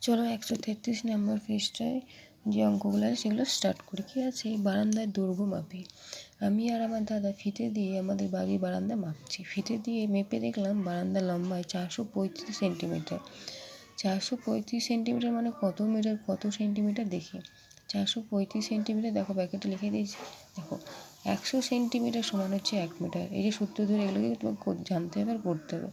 চলো 133 নম্বর পৃষ্ঠায় যে অঙ্কগুলো আছে সেগুলো স্টার্ট করি। কী আছে? বারান্দার দৈর্ঘ্য মাপি। আমি আর আমার দাদা ফিতে দিয়ে আমাদের বাড়ির বারান্দা মাপছি। ফিতে দিয়ে মেপে দেখলাম বারান্দার লম্বায় 435 সেন্টিমিটার। 435 সেন্টিমিটার মানে কত মিটার কত সেন্টিমিটার দেখি। 435 সেন্টিমিটার দেখো ব্যাকেটে লিখে দিয়েছি। দেখো 100 সেন্টিমিটার সমান হচ্ছে 1 মিটার। এই যে সূত্র ধরে এগুলোকে তোমাকে জানতে হবে আর করতে হবে।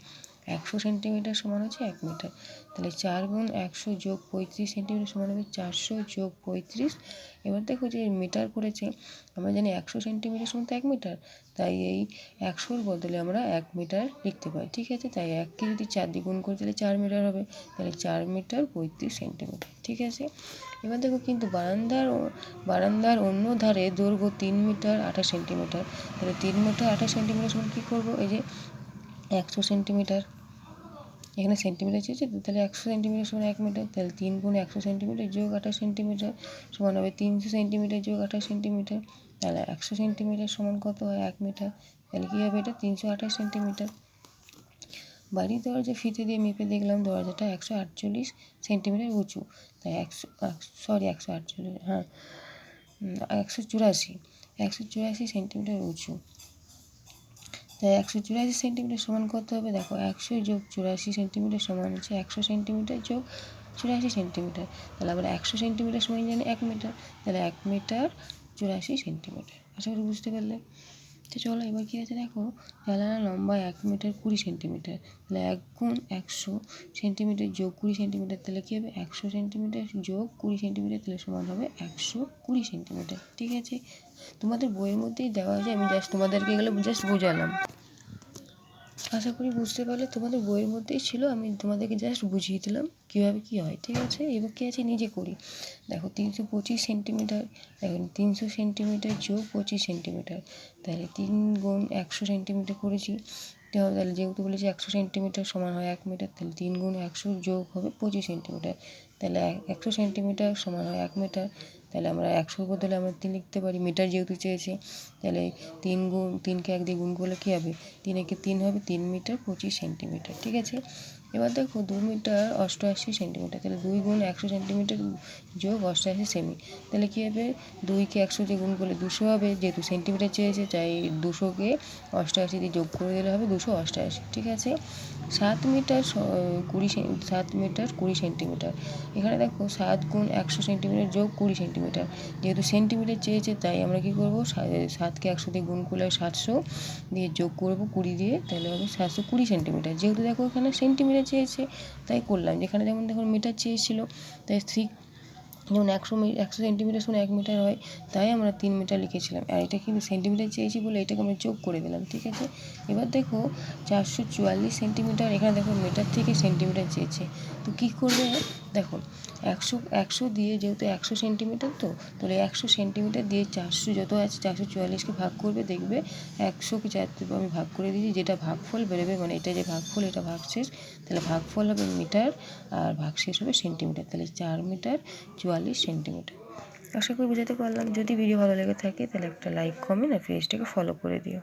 100 সেন্টিমিটার সমান হচ্ছে 1 মিটার। তাহলে 4 গুণ 100 যোগ 35 সেন্টিমিটার সমান হবে 400 যোগ 35। এবার দেখো যে মিটার করেছে, আমরা জানি 100 সেন্টিমিটার সমান তো 1 মিটার, তাই এই 100-র বদলে আমরা 1 মিটার লিখতে পারি। ঠিক আছে, তাই 1কে যদি 4 দিয়ে গুণ করি তাহলে 4 মিটার হবে। তাহলে 4 মিটার 35 সেন্টিমিটার। ঠিক আছে, এবার দেখো কিন্তু বারান্দার অন্য ধারে দৈর্ঘ্য 3 মিটার 28 সেন্টিমিটার। তাহলে 3 মিটার 28 সেন্টিমিটার সমান কী করবো? এই যে 100 সেন্টিমিটার, এখানে সেন্টিমিটার চেয়েছে, তাহলে 100 সেন্টিমিটার সমান 1 মিটার। তাহলে 3 গুণ 100 সেন্টিমিটার যোগ 28 সেন্টিমিটার সমান হবে 300 সেন্টিমিটার যোগ 28 সেন্টিমিটার। তাহলে 100 সেন্টিমিটার সমান কত হয়? 1 মিটার। তাহলে কী হবে? এটা 328 সেন্টিমিটার। বাড়ির দরজা ফিতে দিয়ে মেপে দেখলাম দরজাটা 148 সেন্টিমিটার উঁচু। তাই 148, হ্যাঁ 184 সেন্টিমিটার উঁচু। তাই 184 সেন্টিমিটার সমান কত হবে? দেখো 100 যোগ 84 সেন্টিমিটার সমান হচ্ছে 100 সেন্টিমিটার যোগ 84 সেন্টিমিটার। তাহলে আবার 100 সেন্টিমিটার সমান জানি 1 মিটার। তাহলে 1 মিটার 84 সেন্টিমিটার। আশা করি বুঝতে পারলে। তো চলো এবার কী আছে দেখো, জানালার লম্বা 1 মিটার 20 সেন্টিমিটার। তাহলে 1 গুণ 100 সেন্টিমিটার যোগ 20 সেন্টিমিটার, তাহলে কী হবে? 100 সেন্টিমিটার যোগ 20 সেন্টিমিটার, তাহলে সমান হবে 120 সেন্টিমিটার। ঠিক আছে, তোমাদের বইয়ের মধ্যেই দেওয়া আছে, আমি জাস্ট তোমাদেরকে এগুলো জাস্ট বোঝালাম। আশা করি বুঝতে পারলে, তোমাদের বইয়ের মধ্যেই ছিল, আমি তোমাদেরকে জাস্ট বুঝিয়ে দিলাম কীভাবে কী হয়। ঠিক আছে, এবার কী আছে নিজে করি। দেখো 325 সেন্টিমিটার, এখন 300 সেন্টিমিটার যোগ 25 সেন্টিমিটার, তাহলে 3 গুণ 100 সেন্টিমিটার করেছি। তাহলে যেহেতু বলেছি 100 সেন্টিমিটার সমান হয় 1 মিটার, তাহলে 3 গুণ 100 যোগ হবে 25 সেন্টিমিটার। তাহলে 100 সেন্টিমিটার সমান হয় 1 মিটার। তাহলে আমরা 100-র বদলে আমরা 3 লিখতে পারি, মিটার যেহেতু চেয়েছে। তাহলে 3কে 1 দিয়ে গুণ করলে কী হবে? 3 একে 3 হবে, 3 মিটার 25 সেন্টিমিটার। ঠিক আছে, এবার দেখো 2 মিটার 88 সেন্টিমিটার। তাহলে 2 গুণ 100 সেন্টিমিটার যোগ 88 সেমি। তাহলে কী হবে? 2কে 100 দিয়ে গুণ করলে 200 হবে, যেহেতু সেন্টিমিটার চেয়েছে তাই 200-কে 88 দিয়ে যোগ করে দিলে হবে 288। ঠিক আছে, 7 মিটার 20 সেন্টিমিটার। এখানে দেখো 7 গুণ 100 সেন্টিমিটার যোগ 20 সেন্টিমিটার, যেহেতু সেন্টিমিটার চেয়েছে তাই আমরা কী করবো? 7কে 100 দিয়ে গুণ করলে 700 দিয়ে যোগ করবো 20 দিয়ে, তাহলে হবে 720 সেন্টিমিটার। যেহেতু দেখো এখানে সেন্টিমিটার চেয়েছে তাই করলাম, যেখানে যেমন দেখো মিটার চেয়েছিল তাই যেমন 100 সেন্টিমিটার সমান 1 মিটার হয়, তাই আমরা 3 মিটার লিখেছিলাম। আর এটা কিন্তু সেন্টিমিটার চেয়েছি বলে এটাকে আমরা যোগ করে দিলাম। ঠিক আছে, এবার দেখো 444 সেন্টিমিটার, এখানে দেখো মিটার থেকে সেন্টিমিটার চেয়েছে, তো কী করবে? দেখো 100 দিয়ে, যেহেতু 100 সেন্টিমিটার, তো তাহলে 100 সেন্টিমিটার দিয়ে 400 যত আছে 444কে ভাগ করবে, দেখবে 100কে 4 দিয়ে আমি ভাগ করে দিয়েছি, যেটা ভাগফল বেরোবে, মানে এটা যে ভাগফল এটা ভাগশেষ, তাহলে ভাগফল হবে মিটার আর ভাগশেষ হবে সেন্টিমিটার। তাহলে 4 মিটার 44 সেন্টিমিটার। আশা করি বোঝাতে পারলাম। যদি ভিডিও ভালো লেগে থাকে তাহলে একটা লাইক, কমেন্ট আর পেজটাকে ফলো করে দিও।